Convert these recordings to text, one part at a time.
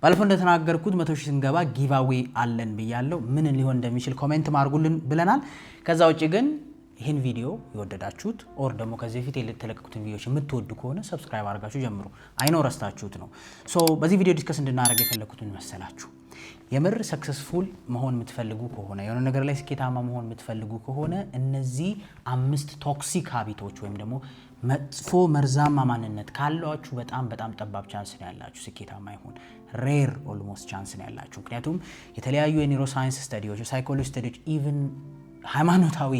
ባለፈው እንደተናገርኩት 100 ሺህ ስንገባ ጊቫዌይ አለን ብያለሁ። ምን ሊሆን እንደሚችል ኮሜንት ማርጉልን ብለናል። ከዛ ውጪ ግን ይሄን ቪዲዮ ይወደዳችሁት ኦር ደግሞ ከዚህ በፊት የተለቀቁትን ቪዲዮዎች የምትወዱ ከሆነ ሰብስክራይብ አድርጋችሁ ጀምሩ። አይኖ ረስታችሁት ነው። በዚህ ቪዲዮ ዲስከስ እንድናደርግ የፈለኩት ምን መሰላችሁ? የምር ሰክሰስፉል መሆን የምትፈልጉ ከሆነ የሆነ ነገር ላይ ስኬታማ መሆን የምትፈልጉ ከሆነ እነዚህ 5 ቶክሲክ ሃቢቶች ወይም ደግሞ መጥፎ መርዛማ ማንነት ካሏችሁ በጣም ጠባብ ቻንስ ነው ያላችሁ ስኬታማ ይሁን ሬር ኦልሞስት ቻንስ ነው ያላችሁ። ምክንያቱም የተለያዩ የኒውሮ ሳይንስ ስተዲዎች ሳይኮሎጂ ስተዲዎች ኢቭን ሃይማኖታዊ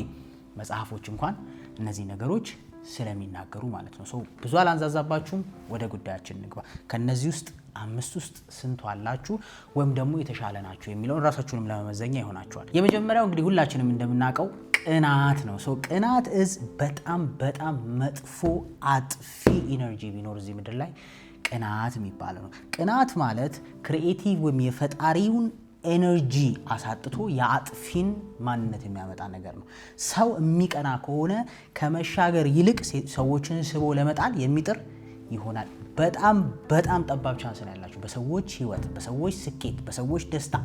መጽሐፎች እንኳን እነዚህ ነገሮች ስለሚናገሩ ማለት ነው። ብዙ አላንዛዛባችሁም፣ ወደ ጉዳያችን እንግባ። ከነዚህ ውስጥ 5 ውስጥ ስንቱ አላችሁ ወይም ደግሞ የተሻለ ናችሁ የሚለውን ራሳችሁንም ለመመዘኛ ይሆናችኋል። የመጀመሪያው እንግዲህ ሁላችንም እንደምናውቀው ቅናት ነው። ቅናት በጣም መጥፎ አጥፊ ኢነርጂ ቢኖር እዚህ ምድር ላይ ቅናት የሚባለው ነው። ቅናት ማለት ክሪኤቲቭ ወይም የፈጣሪውን ኤነርጂ አሳጥቶ የአጥፊን ማንነት የሚያመጣ ነገር ነው። ሰው የሚቀና ከሆነ ከመሻገር ይልቅ ሰዎችን ስቦ ለመጣል የሚጥር ይሆናል። በጣም ጠባብ ቻንስ ነው ያላችሁ በሰዎች ህይወት፣ በሰዎች ስኬት፣ በሰዎች ደስታ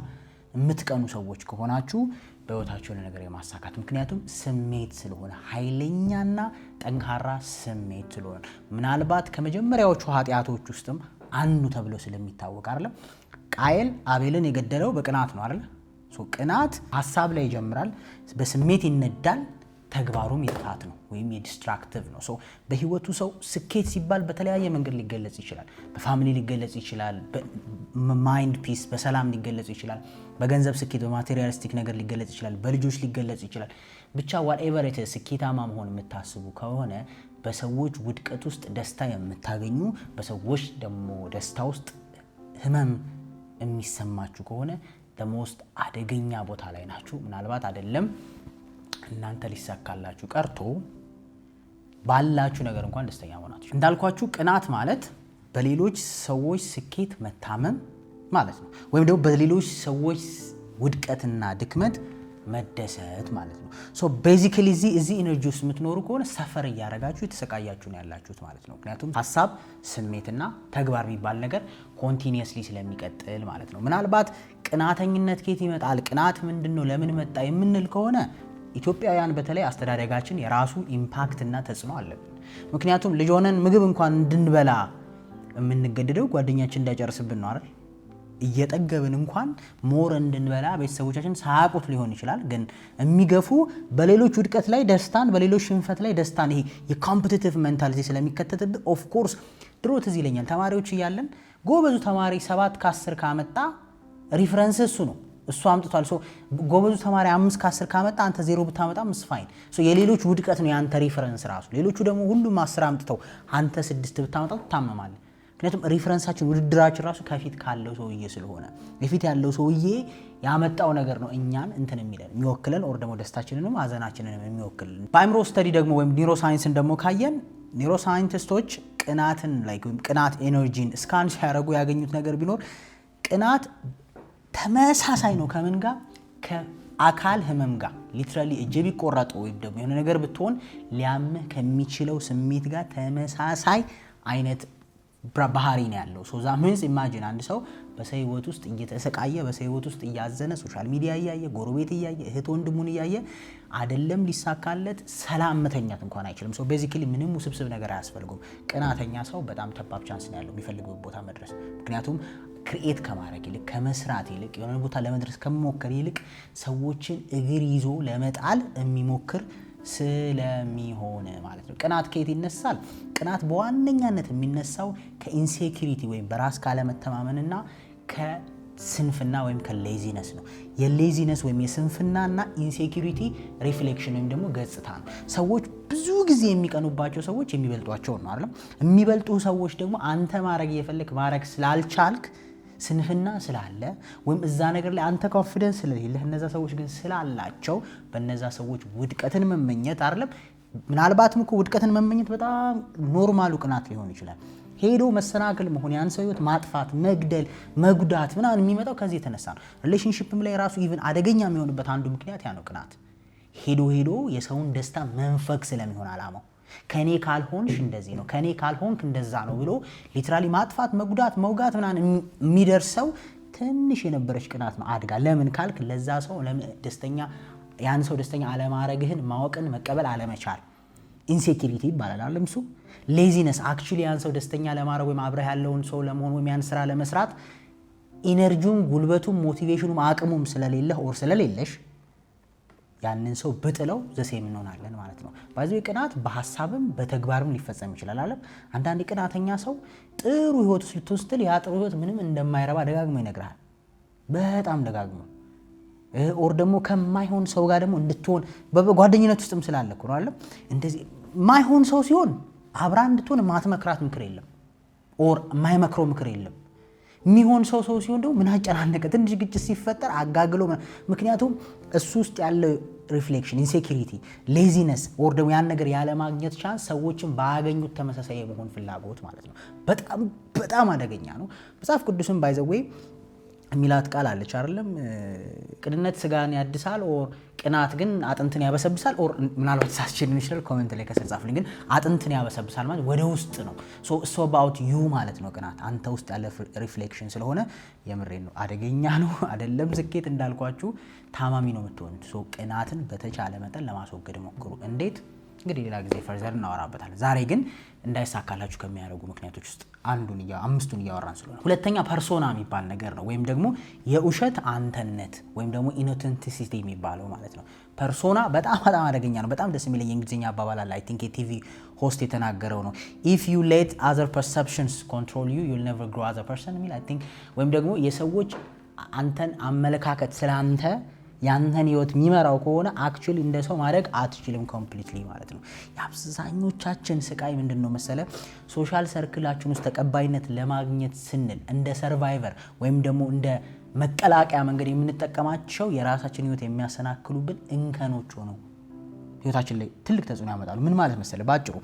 የምትቀኑ ሰዎች ከሆናችሁ በህይወታችሁ ነገር የማሳካት ምክንያቱም ስሜት ስለሆነ ኃይለኛና ጠንካራ ስሜት ስለሆነ ምናልባት ከመጀመሪያዎቹ ኃጢያቶች ውስጥም አንዱ ተብሎ ስለሚታወቅ አይደለም ቃየል አቤልን የገደለው በቅናት ነው አይደል? ቅናት ሐሳብ ላይ ይጀምራል፣ በስሜት ይነዳል፣ ተግባሩም የጥፋት ነው ወይም የዲስትራክቲቭ ነው። በህይወቱ ሰው ስኬት ሲባል በተለያየ መንገድ ሊገለጽ ይችላል። በፋሚሊ ሊገለጽ ይችላል፣ በማይንድ ፒስ በሰላም ሊገለጽ ይችላል፣ በገንዘብ ስኬት በማቴሪያሊስቲክ ነገር ሊገለጽ ይችላል፣ በልጆች ሊገለጽ ይችላል። ብቻ whatever it is ስኬታማ መሆን የምታስቡ ከሆነ በሰዎች ውድቀት ውስጥ ደስታ የምታገኙ፣ በሰዎች ደግሞ ደስታ ውስጥ ህመም የሚሰማችሁ ከሆነ ደሞስት አደገኛ ቦታ ላይ ናችሁ። ምናልባት አይደለም እናንተ ሊሳካላችሁ ቀርቶ ባላችሁ ነገር እንኳን ደስተኛ ሆናችሁ። እንዳልኳችሁ ቅናት ማለት በሌሎች ሰዎች ስኬት መታመም ማለት ነው፣ ወይም ደግሞ በሌሎች ሰዎች ውድቀትና ድክመት መደሰት ማለት ነው። ቤዚካሊ እዚህ ኢነርጂ ውስጥ የምትኖሩ ከሆነ ሰፈር እያደረጋችሁ የተሰቃያችሁ ነው ያላችሁት ማለት ነው። ምክንያቱም ሐሳብ፣ ስሜትና ተግባር የሚባል ነገር ኮንቲኒየስሊ ስለሚቀጥል ማለት ነው። ምናልባት ቅናተኝነት ከየት ይመጣል? ቅናት ምንድነው? ለምን መጣ? የምንል ከሆነ ኢትዮጵያውያን በተለይ አስተዳደጋችን የራሱ ኢምፓክት እና ተጽዕኖ አለብን። ምክንያቱም ልጅ ሆነን ምግብ እንኳን እንድንበላ የምንገደደው ጓደኛችን እንዳይጨርስብን ነው አይደል? እየጠገብን እንኳን ሞር እንድንበላ ቤተሰቦቻችን ሳያውቁት ሊሆን ይችላል፣ ግን የሚገፉ በሌሎች ውድቀት ላይ ደስታን፣ በሌሎች ሽንፈት ላይ ደስታን፣ ይሄ የኮምፒቲቲቭ ሜንታሊቲ ስለሚከተትብ ኦፍ ኮርስ ድሮ ትዝ ይለኛል ተማሪዎች እያለን ጎበዙ ተማሪ 7 ከ10 ካመጣ ሪፈረንስ እሱ ነው፣ እሱ አምጥቷል። ጎበዙ ተማሪ 5 ከ10 ካመጣ አንተ 0 ብታመጣ ምስፋይን የሌሎች ውድቀት ነው ያንተ ሪፈረንስ ራሱ። ሌሎቹ ደግሞ ሁሉም 10 አምጥተው አንተ 6 ብታመጣ ትታመማለህ። ምክንያቱም ሪፈረንሳችን ውድድራችን ራሱ ከፊት ካለው ሰውዬ ስለሆነ የፊት ያለው ሰውዬ ያመጣው ነገር ነው እኛን እንትን የሚወክለን ኦር ደግሞ ደስታችንንም ሀዘናችንንም የሚወክልን። በአይምሮ ስተዲ ደግሞ ወይም ኒውሮ ሳይንስን ደግሞ ካየን ኒውሮ ሳይንቲስቶች ቅናትን ወይም ቅናት ኤነርጂን ስካን ሲያደርጉ ያገኙት ነገር ቢኖር ቅናት ተመሳሳይ ነው ከምን ጋር? ከአካል ህመም ጋር። ሊትራሊ እጅ ቢቆረጥ ወይም ደግሞ የሆነ ነገር ብትሆን ሊያምህ ከሚችለው ስሜት ጋር ተመሳሳይ አይነት ባህሪ ነው ያለው። ዛ ሚንስ ኢማጂን አንድ ሰው በሰው ህይወት ውስጥ እየተሰቃየ፣ በሰው ህይወት ውስጥ እያዘነ፣ ሶሻል ሚዲያ እያየ፣ ጎረቤት እያየ፣ እህት ወንድሙን እያየ አይደለም ሊሳካለት ሰላም መተኛት እንኳን አይችልም። ቤዚካሊ ምንም ውስብስብ ነገር አያስፈልገውም። ቅናተኛ ሰው በጣም ጠባብ ቻንስ ነው ያለው የሚፈልገው ቦታ መድረስ። ምክንያቱም ክሪኤት ከማድረግ ይልቅ ከመስራት ይልቅ የሆነ ቦታ ለመድረስ ከመሞከር ይልቅ ሰዎችን እግር ይዞ ለመጣል የሚሞክር ስለሚሆን ማለት ነው። ቅናት ከየት ይነሳል? ቅናት በዋነኛነት የሚነሳው ከኢንሴኪሪቲ ወይም በራስ ካለመተማመንና ከስንፍና ወይም ከሌዚነስ ነው። የሌዚነስ ወይም የስንፍናና ኢንሴኪሪቲ ሪፍሌክሽን ወይም ደግሞ ገጽታ ነው። ሰዎች ብዙ ጊዜ የሚቀኑባቸው ሰዎች የሚበልጧቸው ነው አይደል? የሚበልጡ ሰዎች ደግሞ አንተ ማድረግ እየፈለክ ማድረግ ስላልቻልክ ስንፍና ስላለ ወይም እዛ ነገር ላይ አንተ ኮንፊደንስ ስለሌለህ እነዛ ሰዎች ግን ስላላቸው በእነዛ ሰዎች ውድቀትን መመኘት አይደለም። ምናልባትም እኮ ውድቀትን መመኘት በጣም ኖርማሉ ቅናት ሊሆን ይችላል። ሄዶ መሰናክል መሆን፣ ያን ሰው ህይወት ማጥፋት፣ መግደል፣ መጉዳት ምናምን የሚመጣው ከዚህ የተነሳ ነው። ሪሌሽንሺፕም ላይ ራሱ ኢቭን አደገኛ የሚሆንበት አንዱ ምክንያት ያ ነው። ቅናት ሄዶ የሰውን ደስታ መንፈግ ስለሚሆን አላማው ከኔ ካልሆንሽ እንደዚህ ነው ከኔ ካልሆንክ እንደዛ ነው ብሎ ሊትራሊ ማጥፋት መጉዳት መውጋት ምናምን የሚደርሰው ትንሽ የነበረች ቅናት ነው አድጋ ለምን ካልክ ለዛ ሰው ደስተኛ ያን ሰው ደስተኛ አለማረግህን ማወቅን መቀበል አለመቻል ኢንሴኪሪቲ ይባላል አይደል እሱ ሌዚነስ አክቹሊ ያን ሰው ደስተኛ ለማረግ ወይ አብረህ ያለውን ሰው ለመሆን ወይ ያን ስራ ለመስራት ኢነርጂውም ጉልበቱም ሞቲቬሽኑም አቅሙም ስለሌለህ ኦር ስለሌለሽ ያንን ሰው ብጥለው ዘሴም እንሆናለን ማለት ነው ባይዘው ቅናት በሐሳብም በተግባርም ሊፈጸም ይችላል አይደል አንዳንድ ቅናተኛ ሰው ጥሩ ህይወት ውስጥ ልትወስድ ያ ጥሩ ህይወት ምንም እንደማይረባ ደጋግሞ ይነግራል በጣም ደጋግሞ ኦር ደግሞ ከማይሆን ሰው ጋር ደግሞ እንድትሆን በጓደኝነት ውስጥም ስላለ እኮ ነው አይደል እንደዚህ ማይሆን ሰው ሲሆን አብራ እንድትሆን ማትመክራት ምክር የለም ኦር ማይመክረው ምክር የለም የሚሆን ሰው ሲሆን ደግሞ ምን አጨናነቀ ትንሽ ግጭት ሲፈጠር አጋግሎ ምክንያቱም እሱ ውስጥ ያለ ሪፍሌክሽን ኢንሴኪሪቲ ሌዚነስ ኦር ደግሞ ያን ነገር ያለ ማግኘት ቻንስ ሰዎችን ባያገኙት ተመሳሳይ የመሆን ፍላጎት ማለት ነው በጣም አደገኛ ነው መጽሐፍ ቅዱስም ባይ ዘ ዌይ ሚላት ቃል አለች አይደለም ቅንነት ስጋን ያድሳል ኦር ቅናት ግን አጥንትን ያበሰብሳል ኦር ምናልባት ሳስችልን ይችላል ኮሜንት ላይ ከሰጻፍልኝ ግን አጥንትን ያበሰብሳል ማለት ወደ ውስጥ ነው ሶ about you ማለት ነው ቅናት አንተ ውስጥ ያለ ሪፍሌክሽን ስለሆነ የምሬን ነው አደገኛ ነው አይደለም ስኬት እንዳልኳችሁ ታማሚ ነው የምትሆኑት ቅናትን በተቻለ መጠን ለማስወገድ ሞክሩ እንዴት እንግዲህ ሌላ ጊዜ ፈርዘር እናወራበታለን ዛሬ ግን እንዳይሳካላችሁ ከሚያደርጉ ምክንያቶች ውስጥ አምስቱን እያወራን ስለሆነ ሁለተኛ ፐርሶና የሚባል ነገር ነው ወይም ደግሞ የውሸት አንተነት ወይም ደግሞ ኢኖቴንቲሲቲ የሚባለው ማለት ነው ፐርሶና በጣም አደገኛ ነው በጣም ደስ የሚለኝ የእንግሊዝኛ አባባል አለ አይ ቲንክ የቲቪ ሆስት የተናገረው ነው if you let other perceptions control you you'll never grow as a person የሚል አይ ቲንክ ወይም ደግሞ የሰዎች አንተን አመለካከት ስለአንተ ያንተን ህይወት የሚመራው ከሆነ አክቹሊ እንደ ሰው ማድረግ አትችልም ኮምፕሊትሊ ማለት ነው የአብዛኞቻችን ስቃይ ምንድነው መሰለ ሶሻል ሰርክላችን ውስጥ ተቀባይነት ለማግኘት ስንል እንደ ሰርቫይቨር ወይም ደግሞ እንደ መቀላቀያ መንገድ የምንጠቀማቸው የራሳችን ህይወት የሚያሰናክሉብን እንከኖች ሆነው ህይወታችን ላይ ትልቅ ተጽዕኖ ያመጣሉ ምን ማለት መሰለ ባጭሩ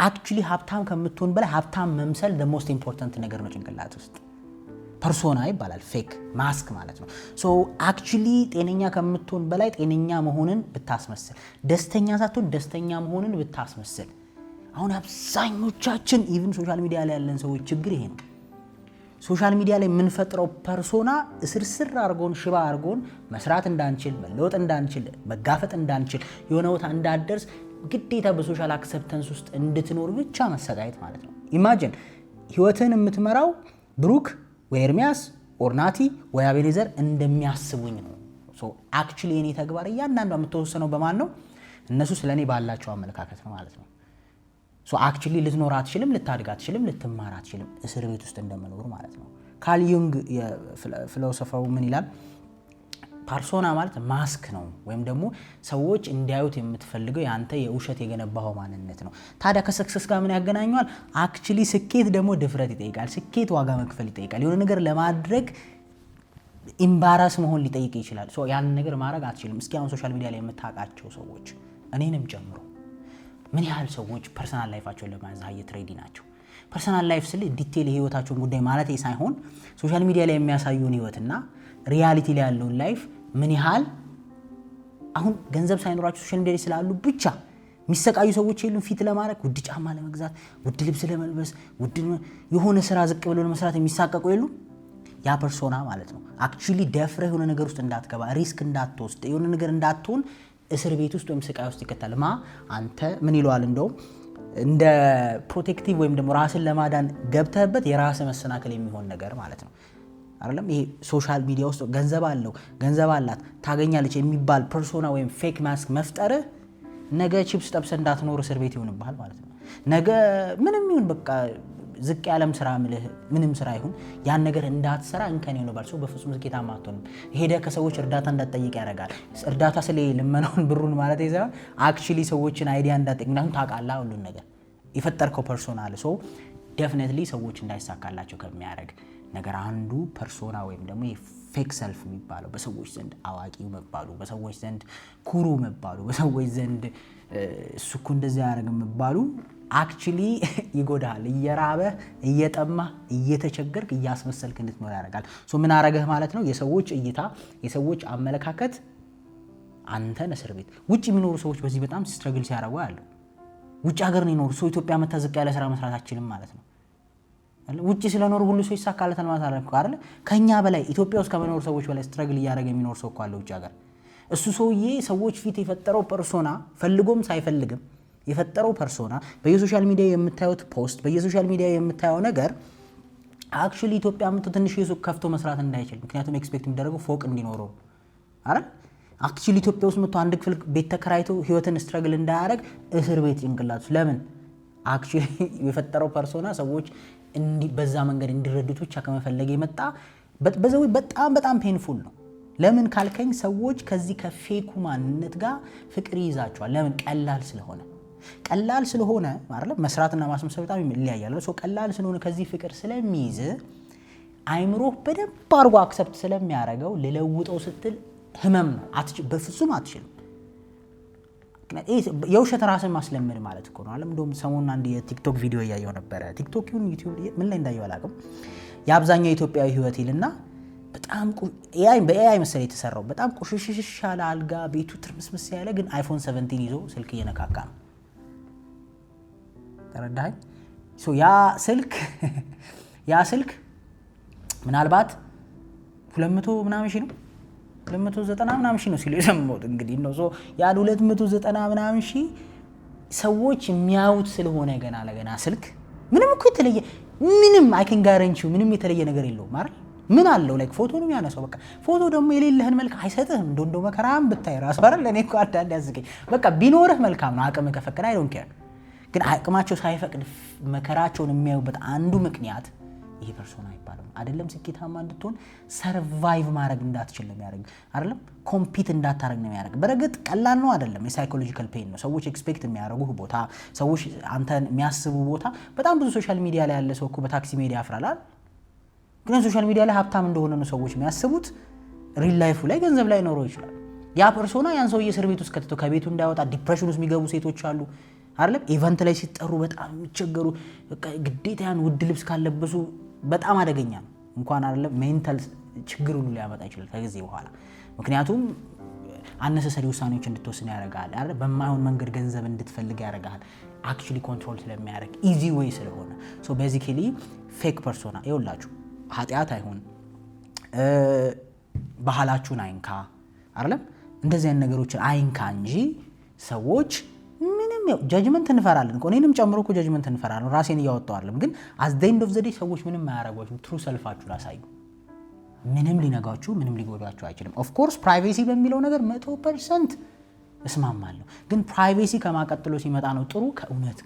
አክቹሊ ሀብታም ከምትሆን በላይ ሀብታም መምሰል the most important ነገር ነው ጭንቅላት ውስጥ ፐርሶና ይባላል ፌክ ማስክ ማለት ነው ሶ አክቹሊ ጤነኛ ከምትሆን በላይ ጤነኛ መሆንን ብታስመስል ደስተኛ ሳትሆን ደስተኛ መሆንን ብታስመስል አሁን አብዛኞቻችን ኢቭን ሶሻል ሚዲያ ላይ ያለን ሰዎች ችግር ይሄ ነው ሶሻል ሚዲያ ላይ የምንፈጥረው ፐርሶና እስርስር አርጎን ሽባ አርጎን መስራት እንዳንችል መለወጥ እንዳንችል መጋፈጥ እንዳንችል የሆነ ቦታ እንዳደርስ ግዴታ በሶሻል አክሰፕተንስ ውስጥ እንድትኖር ብቻ መሰቃየት ማለት ነው ኢማጂን ህይወትን የምትመራው ብሩክ ወይ ኤርሚያስ ኦር ናቲ ወይ አቤኔዘር እንደሚያስቡኝ ነው ሶ አክቹሊ የኔ ተግባር እያንዳንዱ የምትወሰነው በማን ነው እነሱ ስለኔ ባላቸው አመለካከት ነው ማለት ነው ሶ አክቹሊ ልትኖር አትችልም ልታድግ አትችልም ልትማር አትችልም እስር ቤት ውስጥ እንደመኖር ማለት ነው ካርል ዩንግ የፊሎሶፈሩ ምን ይላል ፐርሶና ማለት ማስክ ነው ወይም ደግሞ ሰዎች እንዲያዩት የምትፈልገው ያንተ የውሸት የገነባው ማንነት ነው ታዲያ ከሰክሰስ ጋር ምን ያገናኘዋል አክቹሊ ስኬት ደግሞ ድፍረት ይጠይቃል ስኬት ዋጋ መክፈል ይጠይቃል የሆነ ነገር ለማድረግ ኢምባራስ መሆን ሊጠይቅ ይችላል ሶ ያን ነገር ማድረግ አትችልም እስኪ አሁን ሶሻል ሚዲያ ላይ የምታውቃቸው ሰዎች እኔንም ጨምሮ ምን ያህል ሰዎች ፐርሰናል ላይፋቸውን ለማዛየት ሬዲ ናቸው ፐርሰናል ላይፍ ስለ ዲቴል ህይወታቸውን ጉዳይ ማለት ሳይሆን ሶሻል ሚዲያ ላይ የሚያሳዩን ህይወትና ሪያሊቲ ላይ ያለውን ላይፍ ምን ያህል አሁን ገንዘብ ሳይኖራቸው ሶሻል ሚዲያ ስላሉ ብቻ የሚሰቃዩ ሰዎች የሉም ፊት ለማድረግ ውድ ጫማ ለመግዛት ውድ ልብስ ለመልበስ ውድ የሆነ ስራ ዝቅ ብሎ ለመስራት የሚሳቀቁ የሉም ያ ፐርሶና ማለት ነው አክቹሊ ደፍረ የሆነ ነገር ውስጥ እንዳትገባ ሪስክ እንዳትወስድ የሆነ ነገር እንዳትሆን እስር ቤት ውስጥ ወይም ስቃይ ውስጥ ይከታል አንተ ምን ይሏል እንደው እንደ ፕሮቴክቲቭ ወይም ደግሞ ራስን ለማዳን ገብተህበት የራስ መሰናከል የሚሆን ነገር ማለት ነው አይደለም ይሄ ሶሻል ሚዲያ ውስጥ ገንዘብ አላት ታገኛለች የሚባል ፐርሶና ወይም ፌክ ማስክ መፍጠር ነገ ቺፕስ ጠብሰ እንዳትኖር እስር ቤት ይሆንብሃል ማለት ነው ነገ ምንም ይሁን በቃ ዝቅ ያለም ስራ ምንም ስራ ይሁን ያን ነገር እንዳትሰራ እንከን ይሆንባል ሰው በፍጹም ስኬታማ አትሆንም ሄደ ከሰዎች እርዳታ እንዳትጠይቅ ያደርጋል እርዳታ ስለ ልመናውን ብሩን ማለት ይዘራል አክቹሊ ሰዎችን አይዲያ እንዳትጠይቅ ምናምን ታውቃለህ ሁሉን ነገር የፈጠርከው ፐርሶና አለ ሶ ዴፊኒትሊ ሰዎች እንዳይሳካላቸው ከሚያደርግ ነገር አንዱ ፐርሶና ወይም ደግሞ የፌክ ሰልፍ የሚባለው በሰዎች ዘንድ አዋቂ መባሉ በሰዎች ዘንድ ኩሩ መባሉ በሰዎች ዘንድ እሱኩ እንደዚህ ያደርግ መባሉ አክቹሊ ይጎዳል እየራበ እየጠማ እየተቸገርክ እያስመሰልክ እንድትኖር ያደርጋል ሶ ምን አረጋህ ማለት ነው የሰዎች እይታ የሰዎች አመለካከት አንተ እስር ቤት ውጪ የሚኖሩ ሰዎች በዚህ በጣም ስትራግል ሲያደርጉ ያለው ውጭ ሀገር ነው የኖሩ ሰው ኢትዮጵያ መታ ዝቅ ያለ ስራ መስራታችንም ማለት ነው። ውጭ ስለኖሩ ሁሉ ሰው ይሳካለታል ማለት አይደል? ከኛ በላይ ኢትዮጵያ ውስጥ ከመኖር ሰዎች በላይ ስትራግል እያደረገ የሚኖር ሰው እኮ አለ ውጭ ሀገር። እሱ ሰውዬ ሰዎች ፊት የፈጠረው ፐርሶና ፈልጎም ሳይፈልግም የፈጠረው ፐርሶና በየሶሻል ሚዲያ የምታዩት ፖስት በየሶሻል ሚዲያ የምታየው ነገር አክቹሊ ኢትዮጵያ መጥቶ ትንሽ የሱቅ ከፍቶ መስራት እንዳይችል ምክንያቱም ኤክስፔክት የሚደረገው ፎቅ እንዲኖረው አይደል? አክቹሊ ኢትዮጵያ ውስጥ መጥቶ አንድ ክፍል ቤት ተከራይቶ ህይወትን ስትራግል እንዳያደርግ እስር ቤት ጭንቅላቱ ለምን አክቹሊ የፈጠረው ፐርሶና ሰዎች በዛ መንገድ እንዲረዱት ብቻ ከመፈለግ የመጣ በዛው በጣም ፔንፉል ነው። ለምን ካልከኝ ሰዎች ከዚህ ከፌኩ ማንነት ጋር ፍቅር ይዛቸዋል። ለምን ቀላል ስለሆነ ማለት መስራትና ማስመሰል በጣም ይለያያል። ሰው ቀላል ስለሆነ ከዚህ ፍቅር ስለሚይዝ አይምሮ በደንብ አድርጎ አክሰፕት ስለሚያደርገው ልለውጠው ስትል ህመም ነው። በፍጹም አትችልም። የውሸት ራስን ማስለመድ ማለት እኮ ነው። እንደውም ሰሞኑን አንድ የቲክቶክ ቪዲዮ እያየሁ ነበረ። ቲክቶክ ይሁን ዩቲዩብ ምን ላይ እንዳየው አላውቅም። የአብዛኛው ኢትዮጵያዊ ህይወት ይልና በጣም በኤአይ መሰለኝ የተሰራው በጣም ቁሽሽሽ ያለ አልጋ ቤቱ ትርምስምስ ያለ ግን አይፎን 17 ይዞ ስልክ እየነካካ ነው። ተረዳኸኝ? ያ ስልክ ምናልባት 200 ምናምን ሺህ ነው 290 ምናምን ሺህ ነው ሲሉ የሰማሁት እንግዲህ ነው። ያ 290 ምናምን ሺህ ሰዎች የሚያዩት ስለሆነ ገና ስልክ ምንም እኮ የተለየ ምንም አይከን ጋረንቺው ምንም የተለየ ነገር የለውም አይደል? ምን አለው ላይክ ፎቶ ነው የሚያነሳው። በቃ ፎቶ ደግሞ የሌለህን መልክ አይሰጥህም። እንደው መከራም ብታይ ራስ ባረል ለኔ እኮ አንዳንድ ያዝገኝ በቃ ቢኖርህ መልካም ነው። አቅም ከፈቀደ አይ ዶንት ኬር። ግን አቅማቸው ሳይፈቅድ መከራቸውን የሚያዩበት አንዱ ምክንያት ይሄ ፐርሶና ይባላል። አይደለም ስኬታማ እንድትሆን ሰርቫይቭ ማድረግ እንዳትችል ነው የሚያደርግ አይደለም ኮምፒት እንዳታረግ ነው የሚያደርግ። በረግጥ ቀላል ነው አይደለም። የሳይኮሎጂካል ፔን ነው። ሰዎች ኤክስፔክት የሚያደርጉህ ቦታ ሰዎች አንተን የሚያስቡ ቦታ በጣም ብዙ ሶሻል ሚዲያ ላይ ያለ ሰው እኮ በታክሲ ሜዳ ያፍራል። ግን ሶሻል ሚዲያ ላይ ሀብታም እንደሆነ ነው ሰዎች የሚያስቡት። ሪል ላይፉ ላይ ገንዘብ ላይ ኖሮ ይችላል። ያ ፐርሶና ያን ሰው እስር ቤት ውስጥ ከተተው ከቤቱ እንዳይወጣ ዲፕሬሽን ውስጥ የሚገቡ ሴቶች አሉ አይደለም። ኢቨንት ላይ ሲጠሩ በጣም የሚቸገሩ በቃ ግዴታ ያን ውድ ልብስ ካለበሱ በጣም አደገኛ ነው። እንኳን አይደለም ሜንታል ችግር ሁሉ ሊያመጣ ይችላል ከጊዜ በኋላ። ምክንያቱም አነሰሰሪ ውሳኔዎች እንድትወስን ያደርጋል አይደል? በማይሆን መንገድ ገንዘብ እንድትፈልግ ያደርጋል። አክቹሊ ኮንትሮል ስለሚያደርግ ኢዚ ዌይ ስለሆነ ሶ ቤዚካሊ ፌክ ፐርሶና ይኸውላችሁ ኃጢአት አይሆን ባህላችሁን አይንካ አይደለም እንደዚህ አይነት ነገሮችን አይንካ እንጂ ሰዎች ምንም ጃጅመንት እንፈራለን እኮ እኔንም ጨምሮ እኮ ጃጅመንት እንፈራለን። ራሴን እያወጣሁ አይደለም። ግን አት ዘ ኤንድ ኦፍ ዘ ዴይ ሰዎች ምንም አያረጓችሁ። ትሩ ሰልፋችሁን አሳዩ። ምንም ሊነጋችሁ ምንም ሊጎዳችሁ አይችልም። ኦፍ ኮርስ ፕራይቬሲ በሚለው ነገር 100% እስማማለሁ። ግን ፕራይቬሲ ከማቀጥሎ ሲመጣ ነው ጥሩ ከእውነት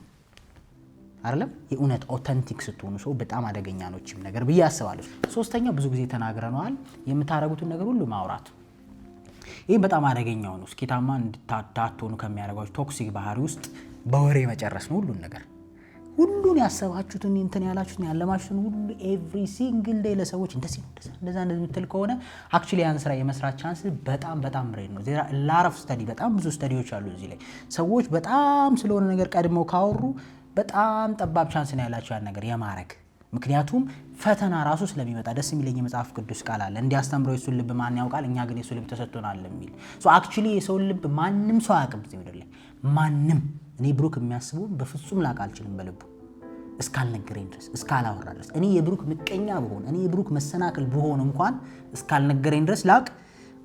አይደለም። የእውነት ኦተንቲክ ስትሆኑ ሰው በጣም አደገኛ ነው እቺም ነገር ብዬ አስባለሁ። ሶስተኛው ብዙ ጊዜ ተናግረናል፣ የምታረጉትን ነገር ሁሉ ማውራት። ይህ በጣም አደገኛው ነው። ስኬታማ እንድታዳትሆኑ ከሚያደርጓችሁ ቶክሲክ ባህሪ ውስጥ በወሬ መጨረስ ነው። ሁሉን ያሰባችሁትን እንትን ያላችሁትን ያለማችሁትን ሁሉ ኤቭሪ ሲንግል ዴይ ለሰዎች እንደዚህ ነው እንደዛ እንደምትል ከሆነ አክቹሊ ያን ስራ የመስራት ቻንስ በጣም ሬድ ነው። ዜራ ላረፍ ስተዲ በጣም ብዙ ስተዲዎች አሉ እዚህ ላይ። ሰዎች በጣም ስለሆነ ነገር ቀድመው ካወሩ በጣም ጠባብ ቻንስ ነው ያላቸው ያን ነገር የማረግ። ምክንያቱም ፈተና ራሱ ስለሚመጣ ደስ የሚለኝ የመጽሐፍ ቅዱስ ቃል አለ እንዲያስተምረው የሱን ልብ ማን ያውቃል እኛ ግን የሱ ልብ ተሰጥቶናል የሚል። ሶ አክቹሊ የሰው ልብ ማንም ሰው አያውቅም እዚህ ምድር ላይ ማንም። እኔ ብሩክ የሚያስበው በፍጹም ላውቅ አልችልም በልቡ እስካልነገረኝ ድረስ እስካላወራ ድረስ። እኔ የብሩክ ምቀኛ ብሆን እኔ የብሩክ መሰናክል ብሆን እንኳን እስካልነገረኝ ድረስ ላውቅ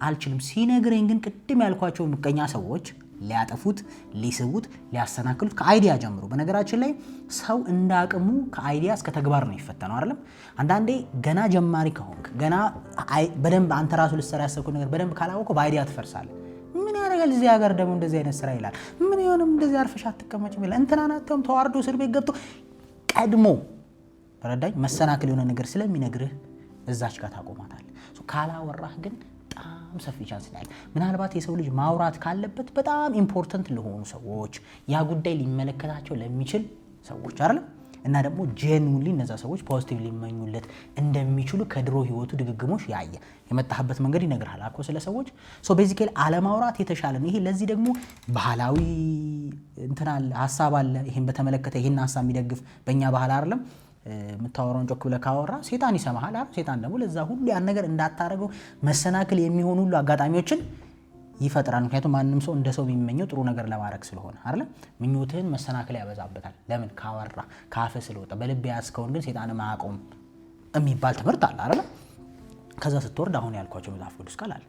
አልችልም። ሲነግረኝ ግን ቅድም ያልኳቸው ምቀኛ ሰዎች ሊያጠፉት ሊስቡት ሊያሰናክሉት ከአይዲያ ጀምሮ። በነገራችን ላይ ሰው እንዳቅሙ ከአይዲያ እስከ ተግባር ነው ይፈተነው አይደለም። አንዳንዴ ገና ጀማሪ ከሆንክ ገና በደንብ አንተ ራሱ ልትሰራ ያሰብከው ነገር በደንብ ካላወቀው በአይዲያ ትፈርሳለህ። ምን ያደርጋል እዚህ ሀገር ደግሞ እንደዚህ አይነት ስራ ይላል። ምን ይሆንም እንደዚህ አርፈሽ አትቀመጭም ይላል። እንትናናተም ተዋርዶ እስር ቤት ገብቶ ቀድሞ በረዳኝ መሰናክል የሆነ ነገር ስለሚነግርህ እዛች ጋር ታቆማታለህ። ካላወራህ ግን በጣም ሰፊ ቻንስ ነው ያለው። ምናልባት የሰው ልጅ ማውራት ካለበት በጣም ኢምፖርታንት ለሆኑ ሰዎች ያ ጉዳይ ሊመለከታቸው ለሚችል ሰዎች አይደለም እና ደግሞ ጄኑዊንሊ እነዛ ሰዎች ፖዚቲቭ ሊመኙለት እንደሚችሉ ከድሮ ህይወቱ ድግግሞሽ ያየ የመጣህበት መንገድ ይነግርሃል አኮ ስለ ሰዎች። ሶ ቤዚካሊ አለማውራት የተሻለ ነው። ይሄ ለዚህ ደግሞ ባህላዊ እንትና ሐሳብ አለ። ይሄን በተመለከተ ይሄን ሐሳብ የሚደግፍ በእኛ ባህል አይደለም የምታወራውን ጮክ ብለህ ካወራ ሴጣን ይሰማሃል አይደል? ሴጣን ደግሞ ለዛ ሁሉ ያን ነገር እንዳታረገው መሰናክል የሚሆኑ ሁሉ አጋጣሚዎችን ይፈጥራል። ምክንያቱም ማንም ሰው እንደ ሰው የሚመኘው ጥሩ ነገር ለማድረግ ስለሆነ አይደል? ምኞትህን መሰናክል ያበዛበታል። ለምን? ካወራ ካፈ ስለወጣ። በልብ ያስከውን ግን ሰይጣን ማያቆም የሚባል ትምህርት አለ አይደል? ከዛ ስትወርድ አሁን ያልኳቸው መጽሐፍ ቅዱስ ቃል አለ።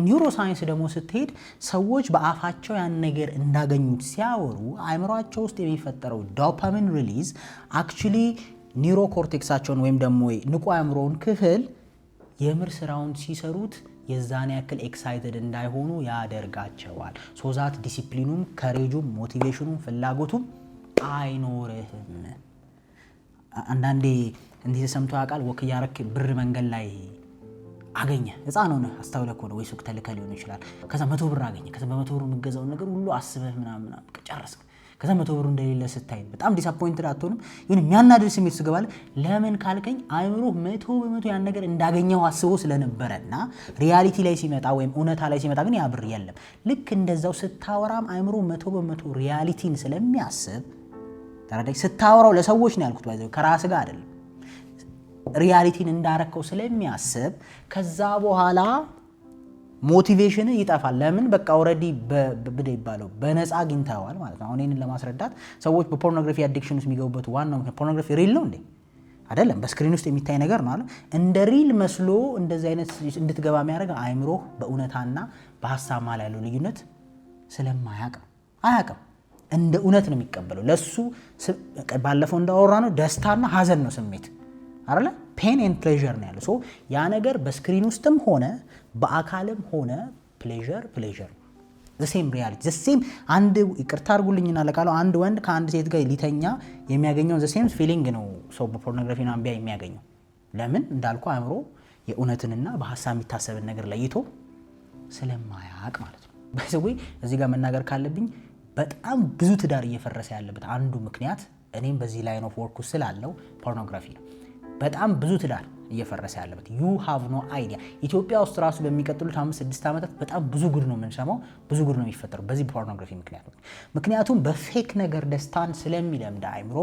ኒውሮ ሳይንስ ደግሞ ስትሄድ ሰዎች በአፋቸው ያን ነገር እንዳገኙት ሲያወሩ አእምሯቸው ውስጥ የሚፈጠረው ዶፓሚን ሪሊዝ አክቹሊ ኒውሮ ኮርቴክሳቸውን ወይም ደግሞ ንቁ አእምሮውን ክፍል የምር ስራውን ሲሰሩት የዛን ያክል ኤክሳይትድ እንዳይሆኑ ያደርጋቸዋል። ሶዛት ዲሲፕሊኑም ከሬጁም ሞቲቬሽኑም ፍላጎቱም አይኖርህም። አንዳንዴ እንዲህ ተሰምቶ ያውቃል። ወክ እያረክ ብር መንገድ ላይ አገኘ ህፃን ሆነ አስተውለህ ከሆነ ወይ ሱቅ ተልከህ ሊሆን ይችላል። ከዛ 100 ብር አገኘ። ከዛ በ100 ብር የምትገዛውን ነገር ሁሉ አስበህ ምናምን ጨረስክ። ከዛ 100 ብር እንደሌለ ስታይ በጣም ዲስአፖይንትድ አትሆንም? ይሁን የሚያናድድ ስሜት ስገባል። ለምን ካልከኝ አእምሮ 100% ያን ነገር እንዳገኘው አስቦ ስለነበረና ሪያሊቲ ላይ ሲመጣ ወይም እውነታ ላይ ሲመጣ ግን ያ ብር የለም። ልክ እንደዛው ስታወራም አእምሮ 100% ሪያሊቲን ስለሚያስብ ተረዳኝ። ስታወራው ለሰዎች ነው ያልኩት፣ ባይዘው ከራስ ጋር አይደለም። ሪያሊቲን እንዳረከው ስለሚያስብ ከዛ በኋላ ሞቲቬሽን ይጠፋል። ለምን? በቃ ኦልሬዲ በብደ ይባለው በነፃ አግኝተዋል ማለት ነው። አሁን ይሄንን ለማስረዳት ሰዎች በፖርኖግራፊ አዲክሽን ውስጥ የሚገቡበት ዋናው ምክንያት ፖርኖግራፊ ሪል ነው እንዴ? አይደለም። በስክሪን ውስጥ የሚታይ ነገር ነው አይደል? እንደ ሪል መስሎ እንደዚህ አይነት እንድትገባ የሚያደርግ አእምሮ በእውነታና በሐሳብ መሃል ያለው ልዩነት አያውቅም። እንደ እውነት ነው የሚቀበለው። ለሱ ባለፈው እንዳወራ ነው ደስታና ሀዘን ነው ስሜት አይደለ? ፔን ኤንድ ፕሌዠር ነው ያለው። ሶ ያ ነገር በስክሪን ውስጥም ሆነ በአካልም ሆነ ፕሌዠር ዘ ሴም ሪያሊቲ ዘ ሴም። አንድ ይቅርታ አድርጉልኝና ለቃለው አንድ ወንድ ከአንድ ሴት ጋር ሊተኛ የሚያገኘው ዘ ሴም ፊሊንግ ነው ሰው በፖርኖግራፊና አንቢያ የሚያገኘው። ለምን? እንዳልኩ አእምሮ የእውነትንና በሐሳብ የሚታሰብን ነገር ለይቶ ስለማያውቅ ማለት ነው። በዚህ እዚህ ጋር መናገር ካለብኝ በጣም ብዙ ትዳር እየፈረሰ ያለበት አንዱ ምክንያት እኔም በዚህ ላይን ኦፍ ወርክ ስላለው ፖርኖግራፊ ነው። በጣም ብዙ ትዳር እየፈረሰ ያለበት ዩ ሃቭ ኖ አይዲያ። ኢትዮጵያ ውስጥ ራሱ በሚቀጥሉት 5-6 ዓመታት በጣም ብዙ ጉድ ነው የምንሰማው፣ ብዙ ጉድ ነው የሚፈጠረው በዚህ ፖርኖግራፊ ምክንያት። ምክንያቱም በፌክ ነገር ደስታን ስለሚለምድ አእምሮ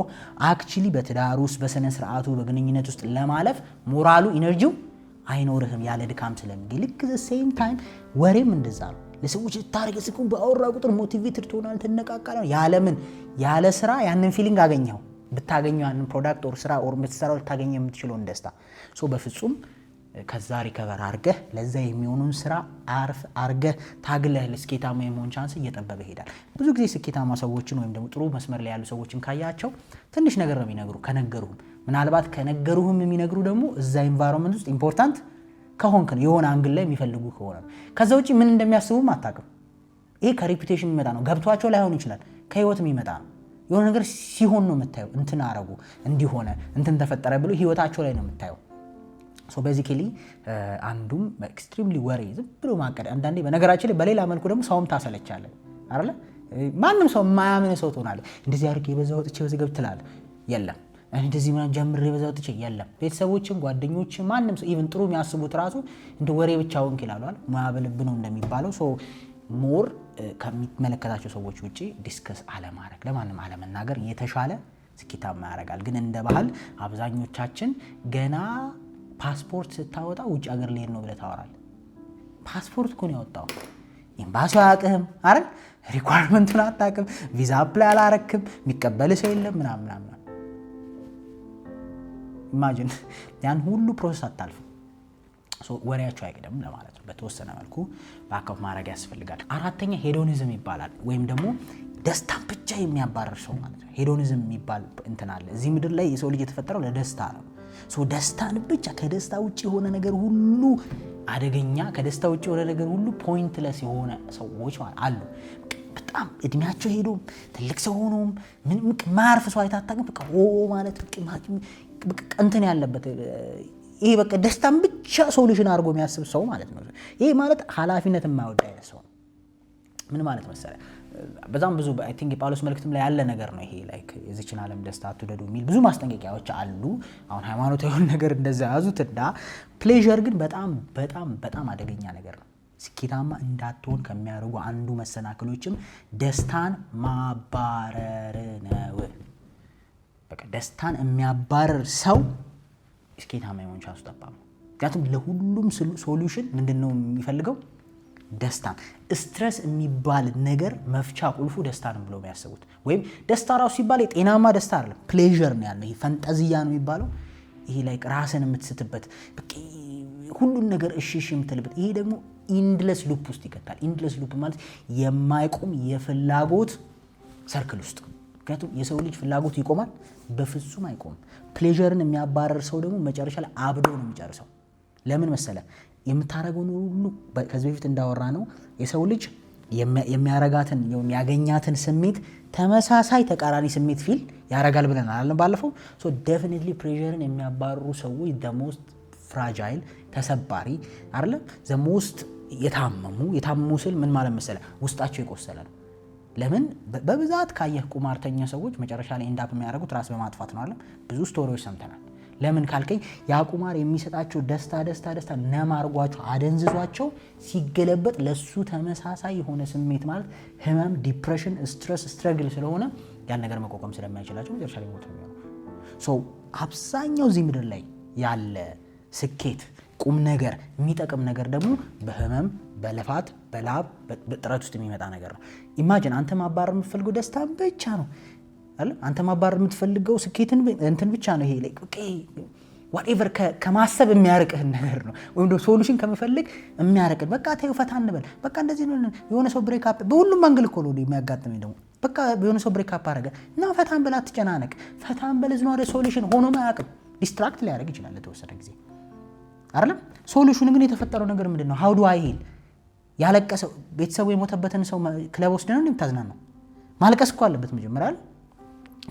አክቹሊ በትዳር ውስጥ በስነ ስርዓቱ በግንኙነት ውስጥ ለማለፍ ሞራሉ ኢነርጂው አይኖርህም ያለ ድካም ስለሚገኝ። ልክ ዘ ሴም ታይም ወሬም እንደዛ ነው። ለሰዎች ታርጌ ሲኩን በአውራ ቁጥር ሞቲቬትድ ትሆናል፣ ትነቃቃለህ። ያለምን ያለ ስራ ያንን ፊሊንግ አገኘው ብታገኘው ያንን ፕሮዳክት ኦር ስራ ኦር የምትሰራው ልታገኘ የምትችለውን ደስታ በፍጹም ከዛ ሪከቨር አርገህ ለዛ የሚሆኑን ስራ አርገህ ታግለህ ለስኬታማ የመሆን ቻንስ እየጠበበ ይሄዳል። ብዙ ጊዜ ስኬታማ ሰዎችን ወይም ደግሞ ጥሩ መስመር ላይ ያሉ ሰዎችን ካያቸው ትንሽ ነገር ነው የሚነግሩ። ከነገሩህም ምናልባት ከነገሩህም የሚነግሩ ደግሞ እዛ ኢንቫይሮንመንት ውስጥ ኢምፖርታንት ከሆንክ ነው፣ የሆነ አንግል ላይ የሚፈልጉ ከሆነ ነው። ከዛ ውጪ ምን እንደሚያስቡም አታውቅም። ይሄ ከሬፑቴሽን የሚመጣ ነው። ገብቷቸው ላይሆን ይችላል፣ ከህይወት የሚመጣ ነው። የሆነ ነገር ሲሆን ነው የምታየው። እንትን አረጉ እንዲሆነ እንትን ተፈጠረ ብሎ ህይወታቸው ላይ ነው የምታየው። ሶ ቤዚካሊ አንዱም ኤክስትሪምሊ ወሬ ዝም ብሎ ማቀድ። አንዳንዴ በነገራችን ላይ በሌላ መልኩ ደግሞ ሰውም ታሰለቻለህ አይደለ? ማንም ሰው የማያምን ሰው ትሆናለህ። እንደዚህ አድርጌ በዛ ወጥቼ በዚህ ገብ ትላለህ። የለም እንደዚህ ምናምን ጀምሬ በዛ ወጥቼ የለም። ቤተሰቦችም ጓደኞችም ማንም ሰው ኢቭን ጥሩ የሚያስቡት ራሱ እንደ ወሬ ብቻውን ይላሉ። ሙያ በልብ ነው እንደሚባለው። ሶ ሞር ከሚመለከታቸው ሰዎች ውጪ ዲስከስ አለማድረግ፣ ለማንም አለመናገር የተሻለ ስኬታማ ያደርጋል። ግን እንደ ባህል አብዛኞቻችን ገና ፓስፖርት ስታወጣ ውጭ ሀገር ልሄድ ነው ብለህ ታወራለህ። ፓስፖርት እኮ ነው ያወጣው፣ ኤምባሲው አያውቅህም አይደል? ሪኳርመንቱን አታውቅም፣ ቪዛ አፕላይ አላረክም፣ የሚቀበል ሰው የለም ምናምን። ኢማጂን ያን ሁሉ ፕሮሰስ አታልፍም። ወሬያቸው አይቀደም ለማለት ነው። በተወሰነ መልኩ ባካፕ ማድረግ ያስፈልጋል። አራተኛ ሄዶኒዝም ይባላል፣ ወይም ደግሞ ደስታን ብቻ የሚያባረር ሰው ማለት ነው። ሄዶኒዝም የሚባል እንትን አለ። እዚህ ምድር ላይ የሰው ልጅ የተፈጠረው ለደስታ ነው። ደስታን ብቻ ከደስታ ውጭ የሆነ ነገር ሁሉ አደገኛ፣ ከደስታ ውጭ የሆነ ነገር ሁሉ ፖይንትለስ የሆነ ሰዎች አሉ። በጣም እድሜያቸው ሄዶም ትልቅ ሰው ሆኖም ምንም ማያርፍ ሰው አይታጣቅም። በቃ ማለት እንትን ያለበት ይሄ በቃ ደስታን ብቻ ሶሉሽን አድርጎ የሚያስብ ሰው ማለት ነው። ይሄ ማለት ኃላፊነት የማይወድ አይነት ሰው ነው። ምን ማለት መሰለህ? በጣም ብዙ አይ ቲንክ የጳውሎስ መልእክትም ላይ ያለ ነገር ነው ይሄ። ላይክ የዚችን ዓለም ደስታ አትውደዱ የሚል ብዙ ማስጠንቀቂያዎች አሉ። አሁን ሃይማኖታዊ የሆነ ነገር እንደዛ ያዙትና ፕሌዠር ግን በጣም በጣም በጣም አደገኛ ነገር ነው። ስኬታማ እንዳትሆን ከሚያደርጉ አንዱ መሰናክሎችም ደስታን ማባረር ነው። በቃ ደስታን የሚያባረር ሰው ስኬታማ የሆን ቻንሱ ጠባብ ነው። ምክንያቱም ለሁሉም ሶሉሽን ምንድነው የሚፈልገው? ደስታን ስትረስ የሚባል ነገር መፍቻ ቁልፉ ደስታን ብለው የሚያስቡት ወይም ደስታ ራሱ ሲባል የጤናማ ደስታ አይደለም ፕሌዠር ነው ያለው ይሄ ፈንጠዚያ ነው የሚባለው ይሄ ላይክ ራስን የምትስትበት በቃ ሁሉን ነገር እሺ የምትልበት ይሄ ደግሞ ኢንድለስ ሉፕ ውስጥ ይከታል ኢንድለስ ሉፕ ማለት የማይቆም የፍላጎት ሰርክል ውስጥ ምክንያቱም የሰው ልጅ ፍላጎት ይቆማል በፍጹም አይቆምም ፕሌዠርን የሚያባረር ሰው ደግሞ መጨረሻ ላይ አብዶ ነው የሚጨርሰው ለምን መሰለ የምታረገው ሁሉ ከዚህ በፊት እንዳወራ ነው የሰው ልጅ የሚያረጋትን የሚያገኛትን ስሜት ተመሳሳይ ተቃራኒ ስሜት ፊል ያረጋል ብለናል አይደል ባለፈው ሶ ዴፊኒትሊ ፕሬሸርን የሚያባርሩ ሰዎች the most fragile ተሰባሪ አይደል the most የታመሙ ስል ምን ማለት መሰለ ውስጣቸው የቆሰለ ነው ለምን በብዛት ካየህ ቁማርተኛ ሰዎች መጨረሻ ላይ ኢንዳፕ የሚያደርጉት ራስ በማጥፋት ነው አይደል ብዙ ስቶሪዎች ሰምተናል ለምን ካልከኝ ያ ቁማር የሚሰጣቸው ደስታ ነማርጓቸው አደንዝዟቸው ሲገለበጥ ለሱ ተመሳሳይ የሆነ ስሜት ማለት ህመም ዲፕሬሽን ስትረስ ስትረግል ስለሆነ ያን ነገር መቋቋም ስለማይችላቸው መጨረሻ ላይ ሞት ነው ሶ አብዛኛው እዚህ ምድር ላይ ያለ ስኬት ቁም ነገር የሚጠቅም ነገር ደግሞ በህመም በለፋት በላብ በጥረት ውስጥ የሚመጣ ነገር ነው ኢማጂን አንተ ማባረር የምትፈልገው ደስታ ብቻ ነው አንተ ማባረር የምትፈልገው ስኬትን እንትን ብቻ ነው ይሄ ላይክ ኦኬ whatever ከማሰብ የሚያርቅህ ነገር ነው ወይም ደግሞ ሶሉሽን ከመፈልግ የሚያርቅህ በቃ ተይው ፈታ እንበል በቃ እንደዚህ ነው የሆነ ሰው ብሬክ አፕ በሁሉም አንግል እኮ ነው የሚያጋጥመኝ ደግሞ በቃ የሆነ ሰው ብሬክ አፕ አረገ እና ፈታን በላ አትጨናነቅ ፈታን በል ዝኖ ወደ ሶሉሽን ሆኖ ማያውቅም ዲስትራክት ሊያደርግ ይችላል ለተወሰነ ጊዜ አይደለም ሶሉሽኑ ግን የተፈጠረው ነገር ምንድነው how do I heal ያለቀሰው ቤተሰቡ የሞተበትን ሰው ክለብ ወስደን ነው የምታዝናናው ማልቀስ እኮ አለበት መጀመሪያ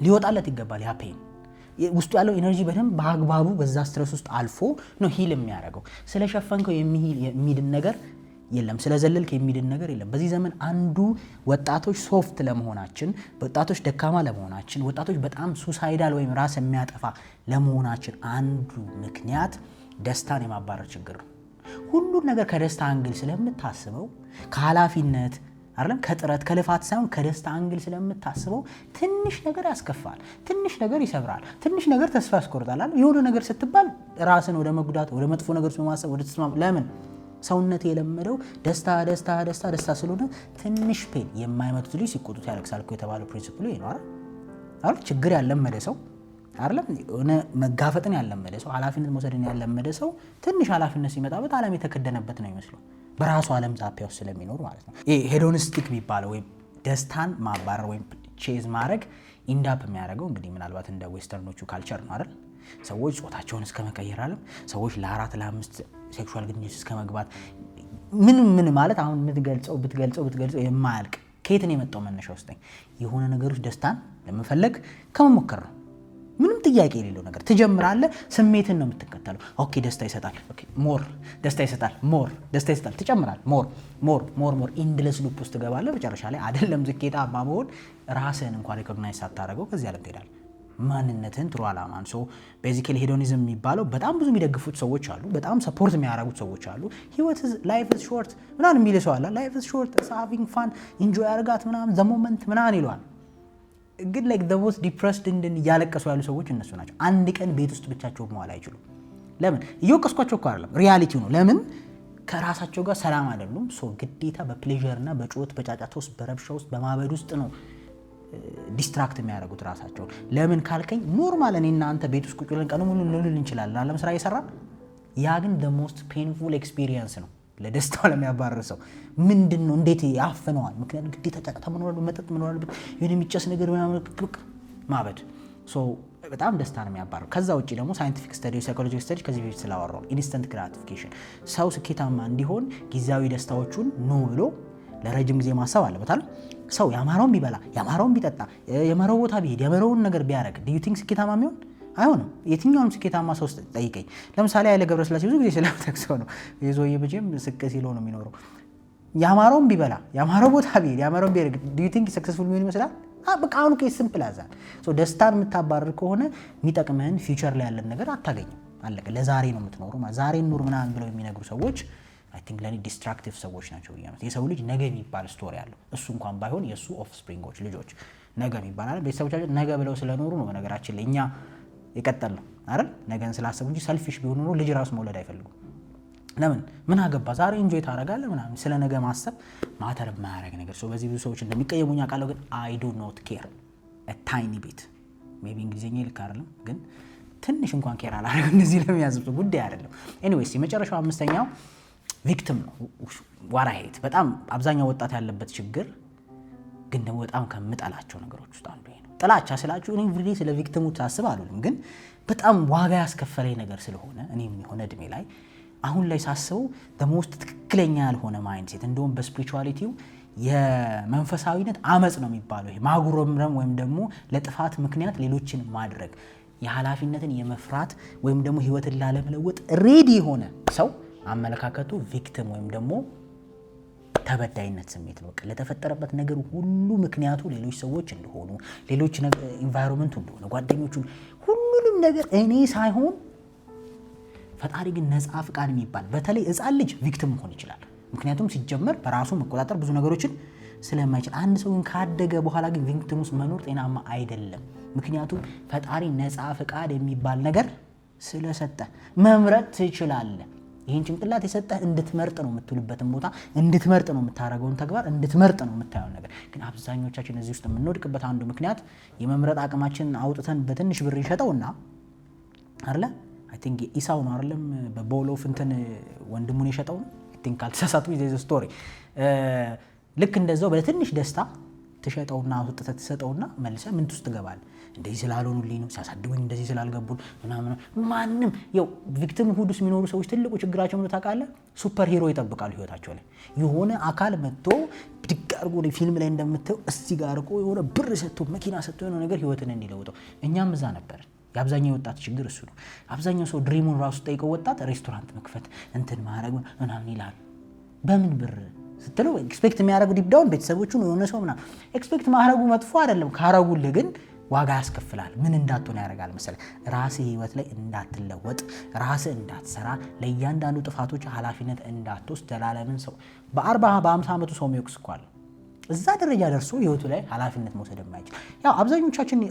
ሊወጣለት ይገባል ያ ፔን ውስጡ ያለው ኤነርጂ በደንብ በአግባቡ በዛ ስትረስ ውስጥ አልፎ ነው ሂል የሚያደርገው ስለሸፈንከው የሚድን ነገር የለም ስለዘለልክ የሚድን ነገር የለም በዚህ ዘመን አንዱ ወጣቶች ሶፍት ለመሆናችን ወጣቶች ደካማ ለመሆናችን ወጣቶች በጣም ሱሳይዳል ወይም ራስ የሚያጠፋ ለመሆናችን አንዱ ምክንያት ደስታን የማባረር ችግር ነው ሁሉን ነገር ከደስታ አንግል ስለምታስበው ከኃላፊነት አይደለም ከጥረት ከልፋት ሳይሆን ከደስታ አንግል ስለምታስበው ትንሽ ነገር ያስከፋል ትንሽ ነገር ይሰብራል ትንሽ ነገር ተስፋ ያስቆርጣል የሆነ ነገር ስትባል ራስን ወደ መጉዳት ወደ መጥፎ ነገር በማሰብ ወደ ተስማም ለምን ሰውነት የለመደው ደስታ ስለሆነ ትንሽ ፔን የማይመቱት ልጅ ሲቆጡት ያለቅሳል እኮ የተባለው ፕሪንሲፕሉ ይሄ ነው አይደል ችግር ያለመደ ሰው አይደለም እነ መጋፈጥን ያለመደ ሰው ኃላፊነት መውሰድን ያለመደ ሰው ትንሽ ኃላፊነት ሲመጣበት ዓለም የተከደነበት ነው ይመስለው በራሱ ዓለም ዛፒያ ውስጥ ስለሚኖር ማለት ነው ይሄ ሄዶኒስቲክ የሚባለው ወይ ደስታን ማባረር ወይ ቼዝ ማድረግ ኢንዳፕ የሚያደርገው እንግዲህ ምናልባት እንደ ዌስተርኖቹ ካልቸር ነው አይደል ሰዎች ጾታቸውን እስከ መቀየር አለም ሰዎች ለ4 ለ5 ሴክሹዋል ግንኙነት እስከ መግባት ምን ማለት አሁን ብትገልጸው የማያልቅ ከየት ነው የመጣው መነሻ ውስጥ የሆነ ነገሮች ደስታን ለመፈለግ ከመሞከር ነው ምንም ጥያቄ የሌለው ነገር ትጀምራለህ ስሜትን ነው የምትከተለው ኦኬ ደስታ ይሰጣል ኦኬ ሞር ደስታ ይሰጣል ትጨምራለህ ሞር ኢንድለስ ሉፕ ውስጥ ገባለህ መጨረሻ ላይ አይደለም ስኬታማ መሆን ራስህን እንኳን ሪኮግናይዝ ሳታደርገው ከዚህ ዓለም ትሄዳለህ ማንነትን ጥሩ አላማን ሶ ቤዚካሊ ሄዶኒዝም የሚባለው በጣም ብዙ የሚደግፉት ሰዎች አሉ በጣም ሰፖርት የሚያደርጉት ሰዎች አሉ ህይወት ላይፍ ኢዝ ሾርት ምናምን የሚል ሰው አለ ላይፍ ኢዝ ሾርት ሃቪንግ ፋን ኢንጆይ አርጋት ምናምን ዘ ሞመንት ምናምን ይሏል ግን like the most depressed ያለቀሱ ያሉ ሰዎች እነሱ ናቸው አንድ ቀን ቤት ውስጥ ብቻቸው መዋል አይችሉም ለምን እየወቀስኳቸው እኮ አይደለም ሪያሊቲው ነው ለምን ከራሳቸው ጋር ሰላም አይደሉም ሶ ግዴታ በፕሌዠር እና በጮት በጫጫታ ውስጥ በረብሻ ውስጥ በማበድ ውስጥ ነው ዲስትራክት የሚያደርጉት ራሳቸው ለምን ካልከኝ ኖርማል እኔና አንተ ቤት ውስጥ ቁጭ ብለን ቀኑ ሙሉ እንውል እንችላለን አለም ስራ እየሰራን ያ ግን the most painful experience ነው ለደስታው ለሚያባርር ሰው ምንድነው እንዴት ያፈነዋል ምክንያቱም ግዴታ ጫጫታ መኖር መጠጥ መኖር የሆነ የሚጨስ ነገር ማበድ ሶ በጣም ደስታ ነው የሚያባርር ከዛ ውጪ ደግሞ ሳይንቲፊክ ስተዲ ሳይኮሎጂካል ስተዲ ከዚህ በፊት ስላወራው ኢንስታንት ግራቲፊኬሽን ሰው ስኬታማ እንዲሆን ጊዜያዊ ደስታዎቹን ነው ብሎ ለረጅም ጊዜ ማሰብ አለበት አይደል ሰው ያማረውን ቢበላ ያማረውን ቢጠጣ የመረው ቦታ ቢሄድ የመረውን ነገር ቢያረግ do you think ስኬታማ የሚሆን አይሆንም የትኛውም ስኬታማ ሰው ጠይቀኝ ለምሳሌ ኃይለ ገብረስላሴ ብዙ ጊዜ ስለምጠቅሰው ነው የዞዬ በጀም ስቅ ሲል ነው የሚኖረው ያማረውን ቢበላ ያማረው ቦታ ቢሄድ ያማረውን ቢያረግ do you think successful የሚሆን ይመስላል በቃ አሁን ከዚህ ሲምፕል አዛ ሶ ደስታን የምታባርር ከሆነ የሚጠቅምህን ፊውቸር ላይ ያለን ነገር አታገኝም አለቀ ለዛሬ ነው የምትኖረው ዛሬ ኑር ምናምን ብለው የሚነግሩ ሰዎች I think ለኔ ዲስትራክቲቭ ሰዎች ናቸው ይያመት የሰው ልጅ ነገ የሚባል ስቶሪ አለው እሱ እንኳን ባይሆን የሱ ኦፍስፕሪንጎች ልጆች ነገ የሚባል ቤተሰቦቻችን ነገ ብለው ስለኖሩ ነው በነገራችን ላይ እኛ የቀጠል ነው አይደል ነገን ስላሰቡ እንጂ ሰልፊሽ ቢሆኑ ነው ልጅ ራሱ መውለድ አይፈልጉም ለምን ምን አገባ ዛሬ ኢንጆይ ታደርጋለህ ምናምን ስለ ነገ ማሰብ ማተር የማያደርግ ነገር በዚህ ብዙ ሰዎች እንደሚቀየሙኝ አውቃለሁ ግን I do not care a tiny bit ሜቢ እንግሊዝኛ ልክ አይደለም ግን ትንሽ እንኳን ኬር አላደርግም እንደዚህ ለሚያዝብ ጉዳይ አይደለም ኤኒዌይስ የመጨረሻው አምስተኛው ቪክቲም ነው ዋራሄት በጣም አብዛኛው ወጣት ያለበት ችግር ግን ደግሞ በጣም ከምጠላቸው ነገሮች ውስጥ አንዱ ነው ጥላቻ ስላችሁ እኔ ቪዲዮ ስለ ቪክቲሙ ታስብ አሉልም ግን በጣም ዋጋ ያስከፈለኝ ነገር ስለሆነ እኔም የሆነ እድሜ ላይ አሁን ላይ ሳስበው ደሞስት ትክክለኛ ያልሆነ ማይንድሴት እንደውም በስፒሪቹዋሊቲው የመንፈሳዊነት አመጽ ነው የሚባለው ይሄ ማጉረምረም ወይም ደግሞ ለጥፋት ምክንያት ሌሎችን ማድረግ የኃላፊነትን የመፍራት ወይም ደግሞ ህይወትን ላለመለወጥ ሬዲ ሆነ ሰው አመለካከቱ ቪክቲም ወይም ደግሞ ተበዳይነት ስሜት ነው ለተፈጠረበት ነገር ሁሉ ምክንያቱ ሌሎች ሰዎች እንደሆኑ ሌሎች ኢንቫይሮንመንቱ እንደሆነ ጓደኞቹ ሁሉንም ነገር እኔ ሳይሆን ፈጣሪ ግን ነፃ ፍቃድ የሚባል በተለይ ሕፃን ልጅ ቪክቲም መሆን ይችላል ምክንያቱም ሲጀመር በራሱ መቆጣጠር ብዙ ነገሮችን ስለማይችል አንድ ሰው ግን ካደገ በኋላ ግን ቪክቲም ውስጥ መኖር ጤናማ አይደለም ምክንያቱም ፈጣሪ ነፃ ፍቃድ የሚባል ነገር ስለሰጠ መምረጥ ትችላለህ ይሄን ጭንቅላት የሰጠህ እንድትመርጥ ነው የምትውልበትን ቦታ እንድትመርጥ ነው የምታረገውን ተግባር እንድትመርጥ ነው የምታየው ነገር ግን አብዛኞቻችን እዚህ ውስጥ የምንወድቅበት አንዱ ምክንያት የመምረጥ አቅማችንን አውጥተን በትንሽ ብር ይሸጠውና አይደለ I think ኢሳው ነው አይደለም በቦሎ ፍንተን ወንድሙን የሸጠው I think ካልተሳሳቱ is a story ልክ እንደዛው በትንሽ ደስታ ተሸጠውና አውጥተህ ተሰጠውና መልሰ ምን ውስጥ ትገባለህ እንደዚህ ስላልሆኑልኝ ነው ሲያሳድጉኝ እንደዚህ ስላልገቡን ምናምን ማንንም ያው ቪክቲም ሁዱስ የሚኖሩ ሰዎች ትልቁ ችግራቸው ምን ታውቃለህ ሱፐር ሂሮ ይጠብቃሉ ህይወታቸው ላይ የሆነ አካል መጥቶ ብድግ አድርጎ ፊልም ላይ እንደምታየው እዚህ ጋር አርቆ የሆነ ብር ሰጥቶ መኪና ሰጥቶ የሆነ ነገር ህይወትን እንዲለውጠው እኛም እዛ ነበር የአብዛኛው ወጣት ችግር እሱ ነው አብዛኛው ሰው ድሪሙን ራሱ ጠይቀው ወጣት ሬስቶራንት መክፈት እንትን ማድረግ ምናምን ይላል በምን ብር ስትለው ኤክስፔክት የሚያደርጉ ዲፕ ዳውን ቤተሰቦቹን የሆነ ሰው ምናምን ኤክስፔክት ማድረጉ መጥፎ አይደለም ካረጉልህ ግን ዋጋ ያስከፍላል ምን እንዳትሆን ያደርጋል መሰለህ ራስህ ህይወት ላይ እንዳትለወጥ ራስህ እንዳትሰራ ለእያንዳንዱ ጥፋቶች ኃላፊነት እንዳትወስድ ዘላለምን ሰው በ40 በ50 ዓመቱ ሰው የሚወቅስ እኮ አለ እዛ ደረጃ ደርሶ ህይወቱ ላይ ኃላፊነት መውሰድ የማይችል ያው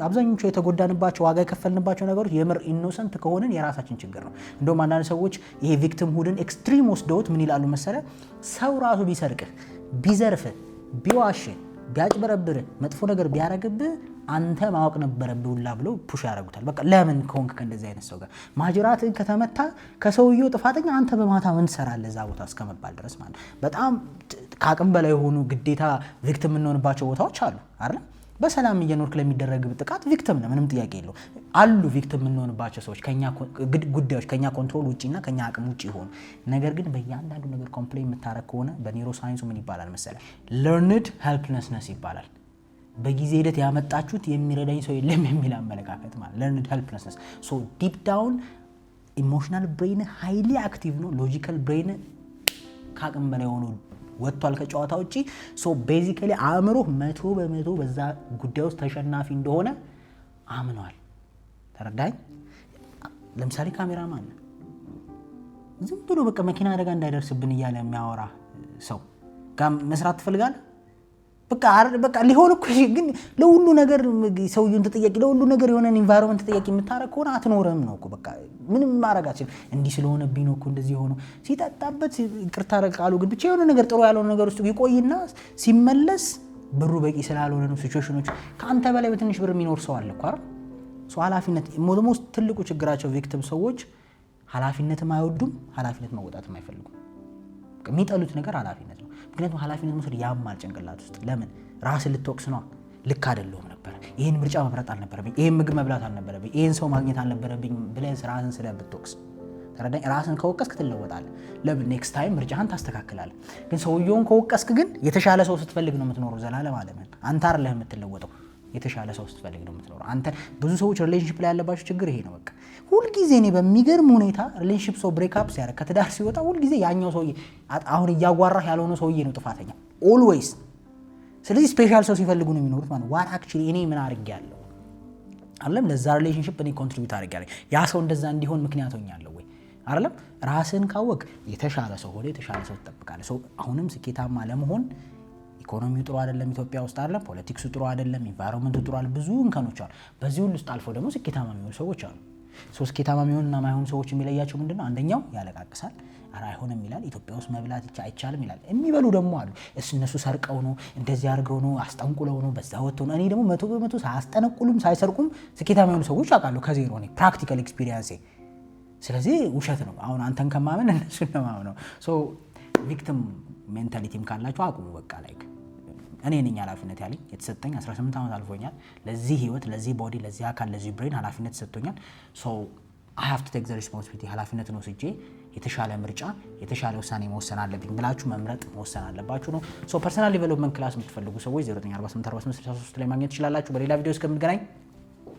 አብዛኞቹ የተጎዳንባቸው ዋጋ የከፈልንባቸው ነገሮች የምር ኢኖሰንት ከሆነን የራሳችን ችግር ነው እንደውም አንዳንድ ሰዎች ይሄ ቪክቲም ሁድን ኤክስትሪም ወስደውት ምን ይላሉ መሰለህ ሰው ራሱ ቢሰርቅህ ቢዘርፍህ ቢዋሽህ ቢያጭበረብርህ መጥፎ ነገር ቢያረግብህ አንተ ማወቅ ነበረብህ ሁላ ብለው ፑሽ ያደርጉታል በቃ ለምን ከሆንክ ከእንደዚህ አይነት ሰው ጋር ማጅራትን ከተመታ ከሰውየው ጥፋተኛ አንተ በማታ ምን ትሰራለህ እዛ ቦታ እስከመባል ድረስ ማለት በጣም ከአቅም በላይ የሆኑ ግዴታ ቪክቲም የምንሆንባቸው ቦታዎች አሉ አይደል በሰላም እየኖርክ ለሚደረግ ጥቃት ቪክቲም ነው ምንም ጥያቄ የለው አሉ ቪክቲም የምንሆንባቸው ሰዎች ከኛ ጉዳዮች ከኛ ኮንትሮል ውጪና ከኛ አቅም ውጪ ሆኑ ነገር ግን በእያንዳንዱ ነገር ኮምፕሌን የምታረግ ከሆነ በኒውሮ ሳይንሱ ምን ይባላል መሰለህ learned helplessness ይባላል በጊዜ ሂደት ያመጣችሁት የሚረዳኝ ሰው የለም የሚል አመለካከት ማለት learned helplessness so deep down emotional brain highly active ነው logical brain ካቅም በላይ ሆኖ ወጥቷል ከጨዋታ ውጪ ሶ ቤዚካሊ አእምሮ 100% በዛ ጉዳይ ውስጥ ተሸናፊ እንደሆነ አምኗል ተረዳኝ ለምሳሌ ካሜራማን ዝም ብሎ በቃ መኪና አደጋ እንዳይደርስብን እያለ የሚያወራ ሰው ጋር መስራት ትፈልጋለህ በቃ ሊሆን እኮ ግን ለሁሉ ነገር ሰውየውን ተጠያቂ ለሁሉ ነገር የሆነ ኢንቫይሮንመንት ተጠያቂ የምታረግ ከሆነ አትኖርም ነው እኮ በቃ ምንም ማረጋችን እንዲህ ስለሆነብኝ ነው እኮ እንደዚህ ሆኖ ሲጣጣበት ይቅርታ ረቃሉ ግን ብቻ የሆነ ነገር ጥሩ ያለው ነገር ውስጥ ይቆይና ሲመለስ ብሩ በቂ ስላልሆነ ነው ሲቹዌሽኖች ካንተ በላይ በትንሽ ብር የሚኖር ሰው አለ እኮ አይደል ሶ ኃላፊነት ሞደሞስ ትልቁ ችግራቸው ቪክቲም ሰዎች ኃላፊነትም አይወዱም ኃላፊነት መወጣትም አይፈልጉም የሚጠሉት ነገር ኃላፊነት ነው ምክንያቱም ኃላፊነት መውሰድ ያማል ጭንቅላት ውስጥ ለምን ራስን ልትወቅስ ነው ልክ አይደለም ነበር ይሄን ምርጫ መብራት አልነበረብኝ ይሄን ምግብ መብላት አልነበረብኝ ይሄን ሰው ማግኘት አልነበረብኝ ብለህ ራስን ስለብትወቅስ ተረዳኝ ራስን ከወቀስክ ትለወጣለህ ለምን ኔክስት ታይም ምርጫህን ታስተካክላለህ ግን ሰውየውን ከወቀስክ ግን የተሻለ ሰው ስትፈልግ ነው የምትኖረው ዘላለም ዓለምን አንተ አይደለህ የምትለወጠው የተሻለ ሰው ስትፈልግ ነው የምትኖረው አንተ ብዙ ሰዎች ሪሌሽንሺፕ ላይ ያለባቸው ችግር ይሄ ነው በቃ ሁሉ ጊዜ እኔ በሚገርም ሁኔታ ሪሌሽንሺፕ ሰው ብሬክ አፕ ሲያደርግ ከትዳር ሲወጣ ሁሉ ጊዜ ያኛው ሰውዬ አሁን እያጓራህ ያልሆነ ሰውዬ ነው ጥፋተኛ ኦልዌይስ ስለዚህ ስፔሻል ሰው ሲፈልጉ ነው የሚኖሩት ማለት ዋት አክቹሊ እኔ ምን አድርጌያለሁ አይደለም ለዛ ሪሌሽንሺፕ እኔ ኮንትሪቢዩት አድርጌያለሁ ያ ሰው እንደዛ እንዲሆን ምክንያት ሆኛለሁ ወይ አይደለም ራስን ካወቅ የተሻለ ሰው ሆነ የተሻለ ሰው ትጠብቃለህ ሰው አሁንም ስኬታማ ለመሆን ኢኮኖሚው ጥሩ አይደለም ኢትዮጵያ ውስጥ አይደለም ፖለቲክሱ ጥሩ አይደለም ኢንቫይሮንመንቱ ጥሩ አይደለም ብዙ እንከኖች አሉ በዚህ ሁሉ ውስጥ አልፎ ደግሞ ስኬታማ የሚሆኑ ሰዎች አሉ ስኬታማ የሚሆንና ማይሆኑ ሰዎች የሚለያቸው ምንድነው? አንደኛው ያለቃቅሳል፣ ኧረ አይሆንም ይላል፣ ኢትዮጵያ ውስጥ መብላት አይቻልም ይላል። የሚበሉ ደግሞ አሉ፣ እነሱ ሰርቀው ነው እንደዚህ አድርገው ነው አስጠንቁለው ነው በዛ ወጥተው ነው። እኔ ደግሞ 100% ሳያስጠነቁሉም ሳይሰርቁም ስኬታማ የሆኑ ሰዎች አውቃለሁ ከዜሮ ነው ፕራክቲካል ኤክስፒሪየንስ። ስለዚህ ውሸት ነው አሁን አንተን ከማመን እነሱን ነው ማመነው። ሶ ቪክቲም ሜንታሊቲም ካላችሁ አቁሙ። በቃ ላይክ እኔ ነኝ ኃላፊነት ያለኝ የተሰጠኝ 18 ዓመት አልፎኛል። ለዚህ ህይወት፣ ለዚህ ቦዲ፣ ለዚህ አካል፣ ለዚህ ብሬን ኃላፊነት ተሰጥቶኛል። ሶ አይ ሃቭ ቱ ቴክ ዘ ሪስፖንሲቢሊቲ ኃላፊነትን ወስጄ የተሻለ ምርጫ የተሻለ ውሳኔ መወሰን አለብኝ ብላችሁ መምረጥ መወሰን አለባችሁ ነው። ሶ ፐርሰናል ዲቨሎፕመንት ክላስ የምትፈልጉ ሰዎች 09484663 ላይ ማግኘት ትችላላችሁ። በሌላ ቪዲዮ እስከምንገናኝ